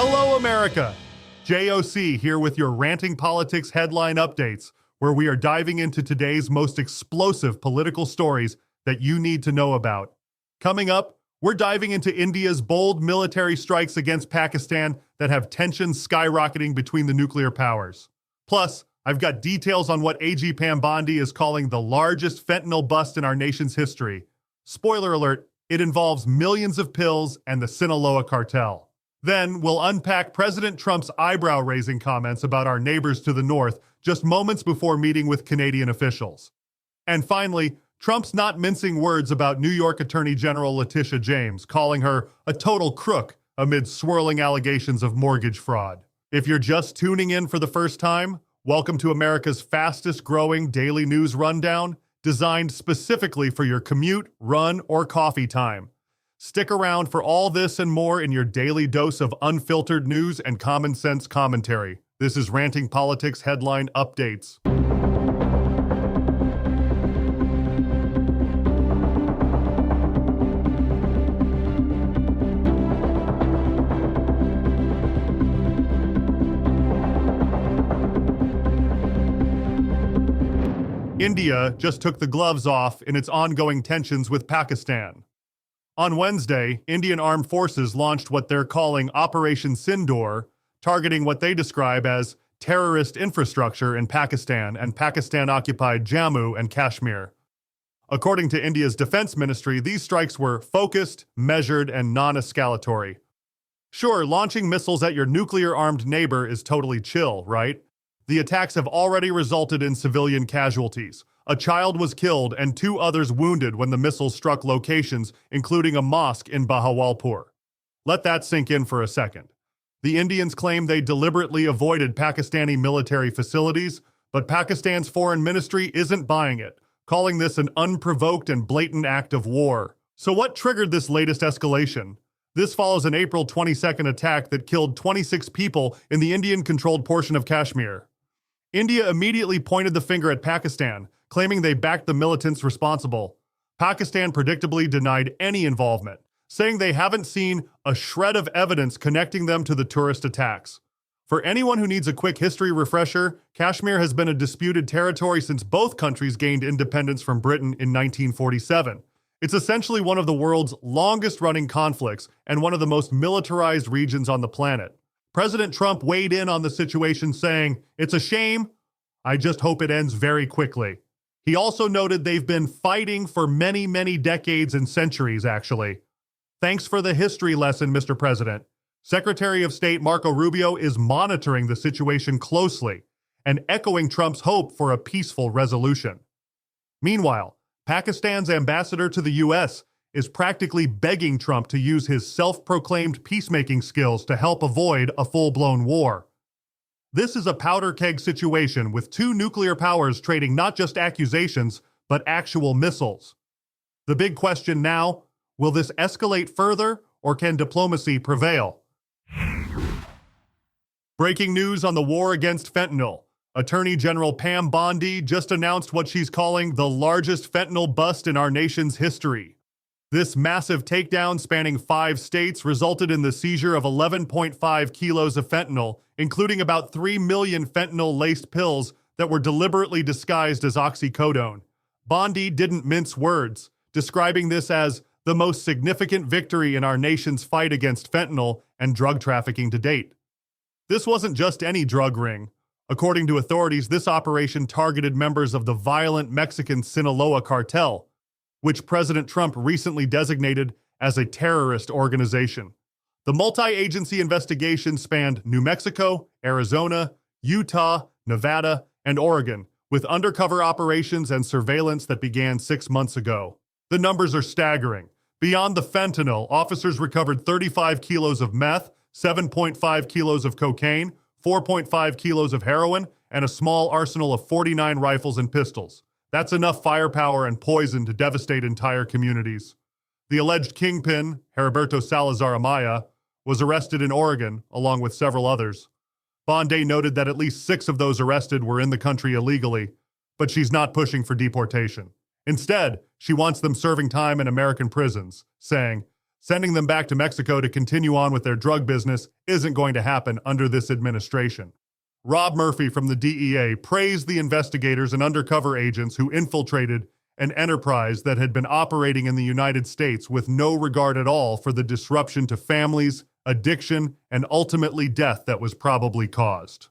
Hello, America! JOC here with your Ranting Politics headline updates, where we are diving into today's most explosive political stories that you need to know about. Coming up, we're diving into India's bold military strikes against Pakistan that have tensions skyrocketing between the nuclear powers. Plus, I've got details on what AG Pam Bondi is calling the largest fentanyl bust in our nation's history. Spoiler alert, it involves millions of pills and the Sinaloa cartel. Then, we'll unpack President Trump's eyebrow-raising comments about our neighbors to the north just moments before meeting with Canadian officials. And finally, Trump's not mincing words about New York Attorney General Letitia James, calling her a total crook amid swirling allegations of mortgage fraud. If you're just tuning in for the first time, welcome to America's fastest-growing daily news rundown, designed specifically for your commute, run, or coffee time. Stick around for all this and more in your daily dose of unfiltered news and common sense commentary. This is Ranting Politics Headline Updates. India just took the gloves off in its ongoing tensions with Pakistan. On Wednesday, Indian armed forces launched what they're calling Operation Sindor, targeting what they describe as terrorist infrastructure in Pakistan and Pakistan-occupied Jammu and Kashmir. According to India's defense ministry, these strikes were focused, measured, and non-escalatory. Sure, launching missiles at your nuclear-armed neighbor is totally chill, right? The attacks have already resulted in civilian casualties. A child was killed and 2 others wounded when the missiles struck locations, including a mosque in Bahawalpur. Let that sink in for a second. The Indians claim they deliberately avoided Pakistani military facilities, but Pakistan's foreign ministry isn't buying it, calling this an unprovoked and blatant act of war. So what triggered this latest escalation? This follows an April 22nd attack that killed 26 people in the Indian-controlled portion of Kashmir. India immediately pointed the finger at Pakistan, claiming they backed the militants responsible. Pakistan predictably denied any involvement, saying they haven't seen a shred of evidence connecting them to the tourist attacks. For anyone who needs a quick history refresher, Kashmir has been a disputed territory since both countries gained independence from Britain in 1947. It's essentially one of the world's longest-running conflicts and one of the most militarized regions on the planet. President Trump weighed in on the situation, saying, "It's a shame. I just hope it ends very quickly." He also noted they've been fighting for many, many decades and centuries, actually. Thanks for the history lesson, Mr. President. Secretary of State Marco Rubio is monitoring the situation closely and echoing Trump's hope for a peaceful resolution. Meanwhile, Pakistan's ambassador to the U.S. is practically begging Trump to use his self-proclaimed peacemaking skills to help avoid a full-blown war. This is a powder keg situation with 2 nuclear powers trading not just accusations, but actual missiles. The big question now, will this escalate further, or can diplomacy prevail? Breaking news on the war against fentanyl. Attorney General Pam Bondi just announced what she's calling the largest fentanyl bust in our nation's history. This massive takedown spanning 5 states resulted in the seizure of 11.5 kilos of fentanyl, including about 3 million fentanyl-laced pills that were deliberately disguised as oxycodone. Bondi didn't mince words, describing this as the most significant victory in our nation's fight against fentanyl and drug trafficking to date. This wasn't just any drug ring. According to authorities, this operation targeted members of the violent Mexican Sinaloa cartel, which President Trump recently designated as a terrorist organization. The multi-agency investigation spanned New Mexico, Arizona, Utah, Nevada, and Oregon, with undercover operations and surveillance that began 6 months ago. The numbers are staggering. Beyond the fentanyl, officers recovered 35 kilos of meth, 7.5 kilos of cocaine, 4.5 kilos of heroin, and a small arsenal of 49 rifles and pistols. That's enough firepower and poison to devastate entire communities. The alleged kingpin, Heriberto Salazar Amaya, was arrested in Oregon, along with several others. Bondi noted that at least 6 of those arrested were in the country illegally, but she's not pushing for deportation. Instead, she wants them serving time in American prisons, saying, Sending them back to Mexico to continue on with their drug business isn't going to happen under this administration. Rob Murphy from the DEA praised the investigators and undercover agents who infiltrated an enterprise that had been operating in the United States with no regard at all for the disruption to families, addiction, and ultimately death that was probably caused.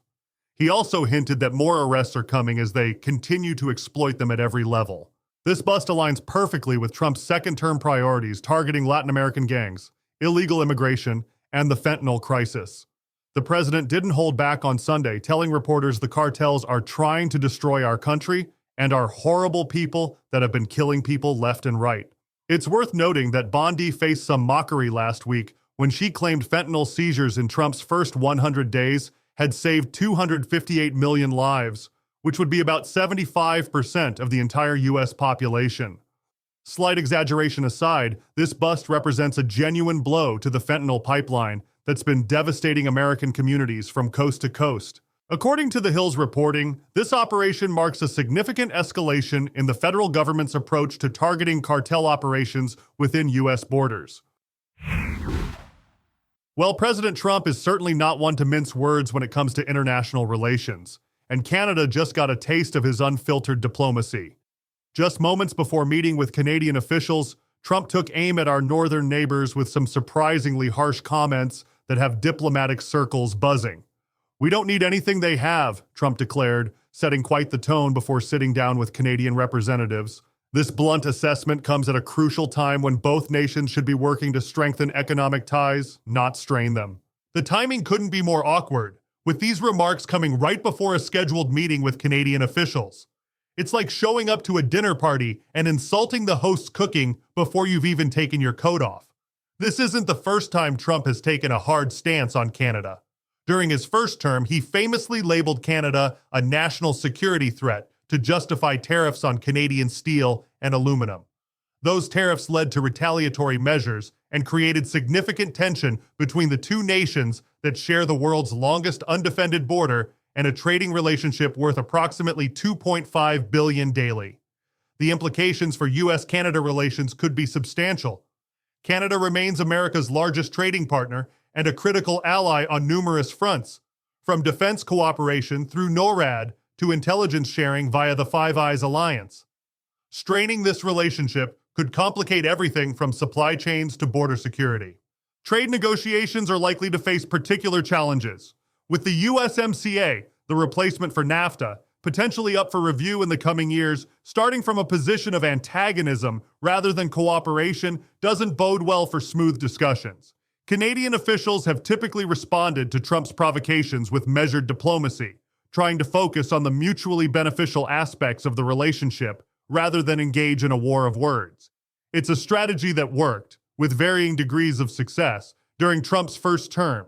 He also hinted that more arrests are coming as they continue to exploit them at every level. This bust aligns perfectly with Trump's second-term priorities targeting Latin American gangs, illegal immigration, and the fentanyl crisis. The president didn't hold back on Sunday, telling reporters the cartels are trying to destroy our country and are horrible people that have been killing people left and right. It's worth noting that Bondi faced some mockery last week when she claimed fentanyl seizures in Trump's first 100 days had saved 258 million lives, which would be about 75% of the entire U.S. population. Slight exaggeration aside, this bust represents a genuine blow to the fentanyl pipeline that's been devastating American communities from coast to coast. According to The Hill's reporting, this operation marks a significant escalation in the federal government's approach to targeting cartel operations within U.S. borders. Well, President Trump is certainly not one to mince words when it comes to international relations, and Canada just got a taste of his unfiltered diplomacy. Just moments before meeting with Canadian officials, Trump took aim at our northern neighbors with some surprisingly harsh comments that have diplomatic circles buzzing. "We don't need anything they have," Trump declared, setting quite the tone before sitting down with Canadian representatives. This blunt assessment comes at a crucial time when both nations should be working to strengthen economic ties, not strain them. The timing couldn't be more awkward, with these remarks coming right before a scheduled meeting with Canadian officials. It's like showing up to a dinner party and insulting the host's cooking before you've even taken your coat off. This isn't the first time Trump has taken a hard stance on Canada. During his first term, he famously labeled Canada a national security threat to justify tariffs on Canadian steel and aluminum. Those tariffs led to retaliatory measures and created significant tension between the two nations that share the world's longest undefended border and a trading relationship worth approximately $2.5 billion daily. The implications for U.S.-Canada relations could be substantial. Canada remains America's largest trading partner and a critical ally on numerous fronts, from defense cooperation through NORAD to intelligence sharing via the Five Eyes Alliance. Straining this relationship could complicate everything from supply chains to border security. Trade negotiations are likely to face particular challenges, with the USMCA, the replacement for NAFTA, potentially up for review in the coming years. Starting from a position of antagonism rather than cooperation doesn't bode well for smooth discussions. Canadian officials have typically responded to Trump's provocations with measured diplomacy, trying to focus on the mutually beneficial aspects of the relationship rather than engage in a war of words. It's a strategy that worked, with varying degrees of success, during Trump's first term.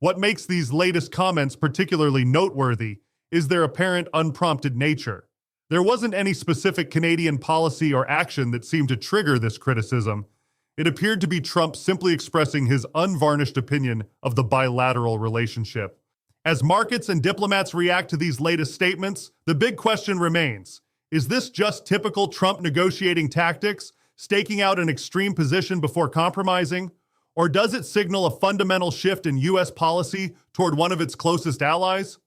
What makes these latest comments particularly noteworthy is their apparent unprompted nature. There wasn't any specific Canadian policy or action that seemed to trigger this criticism. It appeared to be Trump simply expressing his unvarnished opinion of the bilateral relationship. As markets and diplomats react to these latest statements, the big question remains: is this just typical Trump negotiating tactics, staking out an extreme position before compromising? Or does it signal a fundamental shift in U.S. policy toward one of its closest allies?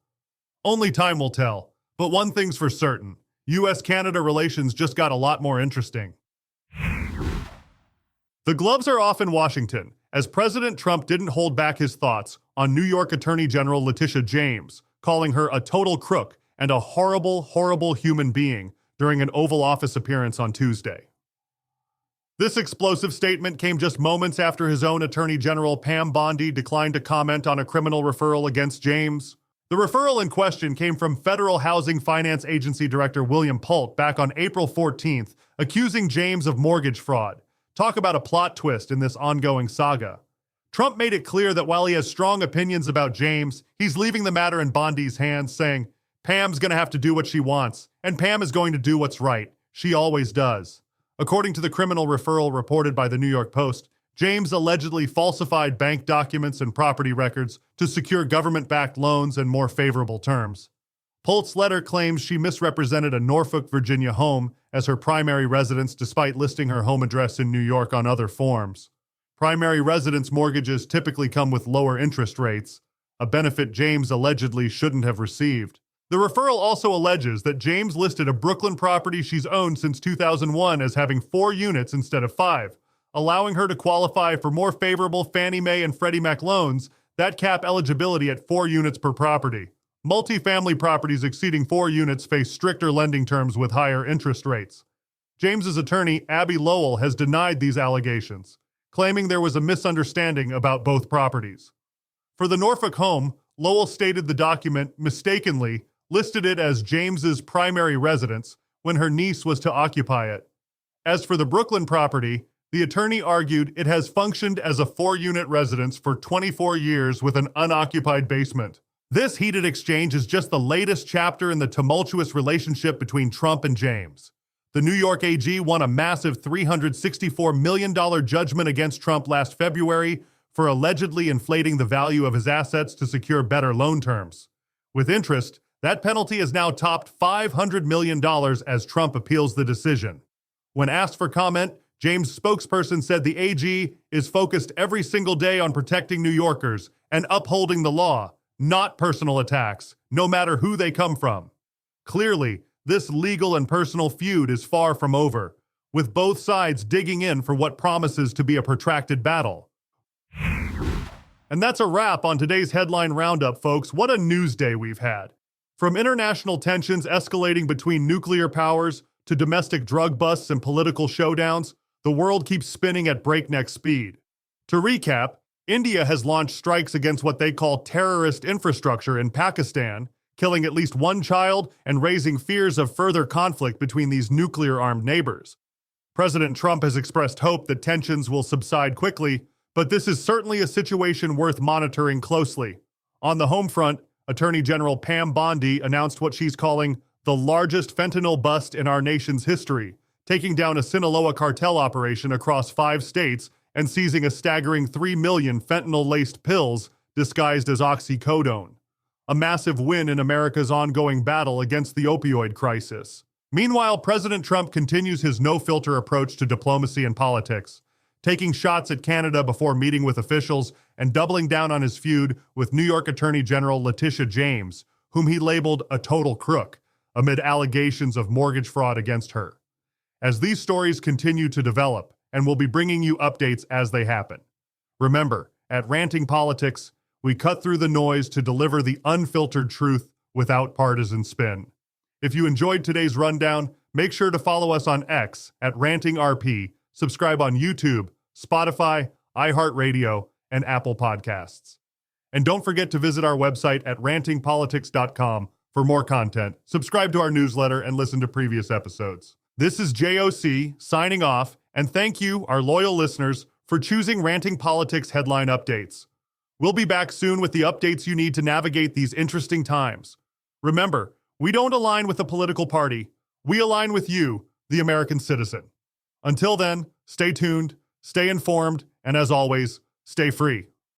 Only time will tell. But one thing's for certain: U.S.-Canada relations just got a lot more interesting. The gloves are off in Washington, as President Trump didn't hold back his thoughts on New York Attorney General Letitia James, calling her a total crook and a horrible, horrible human being during an Oval Office appearance on Tuesday. This explosive statement came just moments after his own Attorney General Pam Bondi declined to comment on a criminal referral against James. The referral in question came from Federal Housing Finance Agency Director William Pult back on April 14th, accusing James of mortgage fraud. Talk about a plot twist in this ongoing saga. Trump made it clear that while he has strong opinions about James, he's leaving the matter in Bondi's hands, saying, "Pam's going to have to do what she wants, and Pam is going to do what's right. She always does." According to the criminal referral reported by the New York Post, James allegedly falsified bank documents and property records to secure government-backed loans and more favorable terms. Pult's letter claims she misrepresented a Norfolk, Virginia home as her primary residence despite listing her home address in New York on other forms. Primary residence mortgages typically come with lower interest rates, a benefit James allegedly shouldn't have received. The referral also alleges that James listed a Brooklyn property she's owned since 2001 as having 4 units instead of 5, allowing her to qualify for more favorable Fannie Mae and Freddie Mac loans that cap eligibility at 4 units per property. Multifamily properties exceeding 4 units face stricter lending terms with higher interest rates. James's attorney, Abby Lowell, has denied these allegations, claiming there was a misunderstanding about both properties. For the Norfolk home, Lowell stated the document mistakenly listed it as James's primary residence when her niece was to occupy it. As for the Brooklyn property, the attorney argued it has functioned as a 4-unit residence for 24 years with an unoccupied basement. This heated exchange is just the latest chapter in the tumultuous relationship between Trump and James. The New York AG won a massive $364 million judgment against Trump last February for allegedly inflating the value of his assets to secure better loan terms. With interest, that penalty is now topped $500 million as Trump appeals the decision. When asked for comment, James' spokesperson said the AG is focused every single day on protecting New Yorkers and upholding the law, not personal attacks, no matter who they come from. Clearly, this legal and personal feud is far from over, with both sides digging in for what promises to be a protracted battle. And that's a wrap on today's headline roundup, folks. What a news day we've had. From international tensions escalating between nuclear powers to domestic drug busts and political showdowns, the world keeps spinning at breakneck speed. To recap, India has launched strikes against what they call terrorist infrastructure in Pakistan, killing at least 1 child and raising fears of further conflict between these nuclear-armed neighbors. President Trump has expressed hope that tensions will subside quickly, but this is certainly a situation worth monitoring closely. On the home front, Attorney General Pam Bondi announced what she's calling the largest fentanyl bust in our nation's history, taking down a Sinaloa cartel operation across 5 states and seizing a staggering 3 million fentanyl-laced pills disguised as oxycodone. A massive win in America's ongoing battle against the opioid crisis. Meanwhile, President Trump continues his no-filter approach to diplomacy and politics, taking shots at Canada before meeting with officials and doubling down on his feud with New York Attorney General Letitia James, whom he labeled a total crook, amid allegations of mortgage fraud against her. As these stories continue to develop, and we'll be bringing you updates as they happen. Remember, at Ranting Politics, we cut through the noise to deliver the unfiltered truth without partisan spin. If you enjoyed today's rundown, make sure to follow us on X at RantingRP, subscribe on YouTube, Spotify, iHeartRadio, and Apple Podcasts. And don't forget to visit our website at rantingpolitics.com for more content, subscribe to our newsletter, and listen to previous episodes. This is JOC signing off, and thank you, our loyal listeners, for choosing Ranting Politics headline updates. We'll be back soon with the updates you need to navigate these interesting times. Remember, we don't align with a political party. We align with you, the American citizen. Until then, stay tuned, stay informed, and as always, stay free.